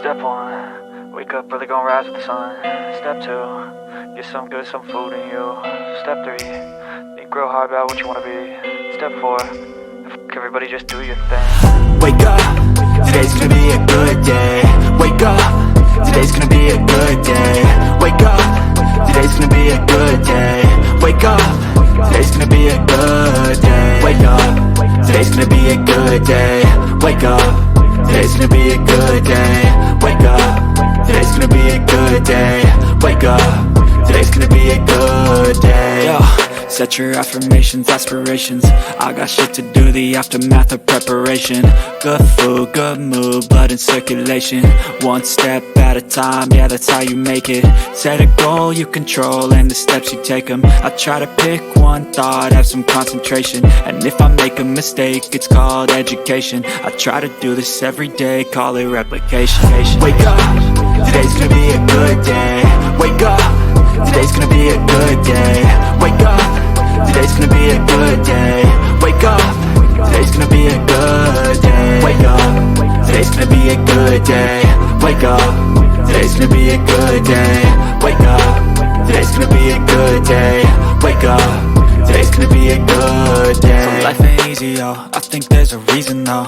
Step 1, wake up early, gon' rise with the sun. Step 2, get some good, some food in you. Step 3, think real hard about what you wanna be. Step 4, fuck everybody, just do your thing. Wake up, today's gonna be a good day. Wake up, today's gonna be a good day. Wake up, today's gonna be a good day. Wake up, today's gonna be a good day. Wake up, today's gonna be a good day. Wake up, today's gonna be a good day. Wake up, today's gonna be a good day. Wake up, today's gonna be a good day. Yo, set your affirmations, aspirations. I got shit to do, the aftermath of preparation. Good food, good mood, blood in circulation. One step at a time, yeah, that's how you make it. Set a goal you control and the steps you take them. I try to pick one thought, have some concentration. And if I make a mistake, it's called education. I try to do this every day, call it replication. Wake up, today's gonna be a good day. Wake up, today's gonna be a good day. Wake up, today's gonna be a good day. Wake up, today's gonna be a good day. Wake up, today's gonna be a good day. Wake up, today's gonna be a good day. Wake up, today's gonna be a good day. Wake up, today's gonna be a good day. So life ain't easy, yo, I think there's a reason though.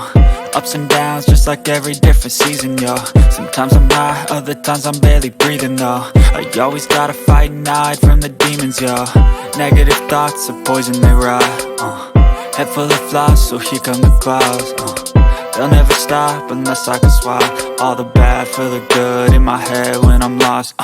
Ups and downs, just like every different season, yo. Sometimes I'm high, other times I'm barely breathing, though. I always gotta fight and hide from the demons, yo. Negative thoughts are poison, they rot. Head full of flaws, so here come the clouds. They'll never stop unless I can swap all the bad for the good in my head when I'm lost.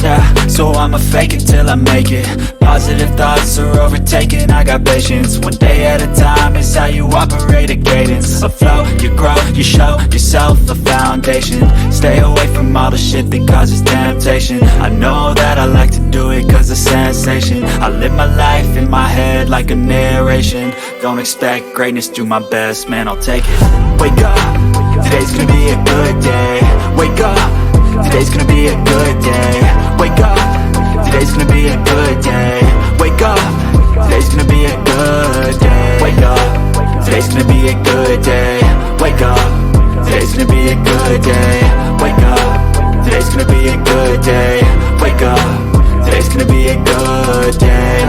Yeah, so I'ma fake it till I make it. Positive thoughts are overtaken, I got patience. One day at a time is how you operate a cadence. A flow, you grow, you show yourself a foundation. Stay away from all the shit that causes temptation. I know that I like to do it cause it's sensation. I live my life in my head like a narration. Don't expect greatness, do my best, man, I'll take it. Wake up, today's gonna be a good day. Wake up, today's gonna be a good day. Wake up, today's gonna be a good day. Wake up, today's gonna be a good day. Wake up, today's gonna be a good day. Wake up, today's gonna be a good day. Wake up, today's gonna be a good day. Wake up, today's gonna be a good day.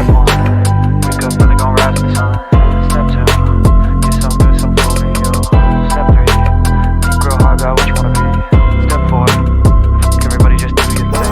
Wake up early, gon' rise with the sun. Step 2, get some good, some food in you. Step 3, think real hard about what you wanna be. Step 4, fuck everybody, just do your thing.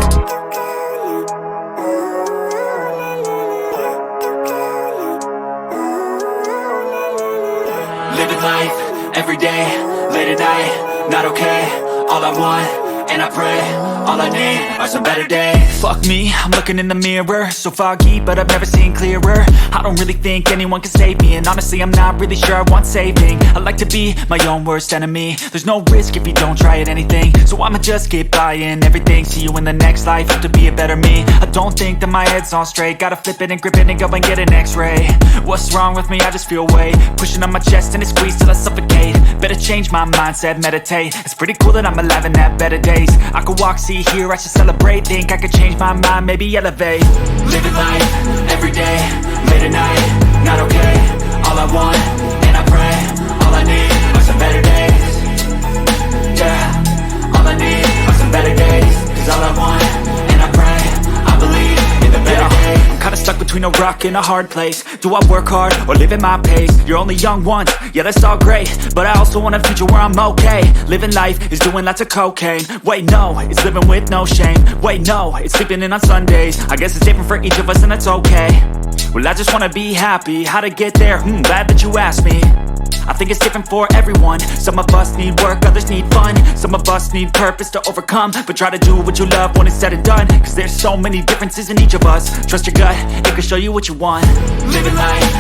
Living life, every day, late at night, not okay. All I want, and I pray, all I need are some better days. Fuck me, I'm looking in the mirror, so foggy, but I've never seen clearer. I don't really think anyone can save me, and honestly I'm not really sure I want saving. I like to be my own worst enemy. There's no risk if you don't try at anything, so I'ma just keep buying everything. See you in the next life, have to be a better me. I don't think that my head's on straight, gotta flip it and grip it and go and get an x-ray. What's wrong with me? I just feel weight pushing on my chest and it squeezes till I suffocate. Better change my mindset, meditate. It's pretty cool that I'm alive and have better days. I could walk, see, hear, I should celebrate. Think I could change my mind, maybe elevate. Living life, every day, late at night, not okay. All I want, and I pray, all I need are some better days. Yeah, all I need are some better days. Cause all I want, and I pray, I believe in the better days. I'm kinda stuck between a rock and a hard place. Do I work hard or live at my pace? You're only young once, yeah that's all great, but I also want a future where I'm okay. Living life is doing lots of cocaine. Wait no, it's living with no shame. Wait no, it's sleeping in on Sundays. I guess it's different for each of us and that's okay. Well I just wanna be happy, how to get there? Glad that you asked me. I think it's different for everyone. Some of us need work, others need fun. Some of us need purpose to overcome. But try to do what you love when it's said and done. Cause there's so many differences in each of us. Trust your gut, it can show you what you want. Living life,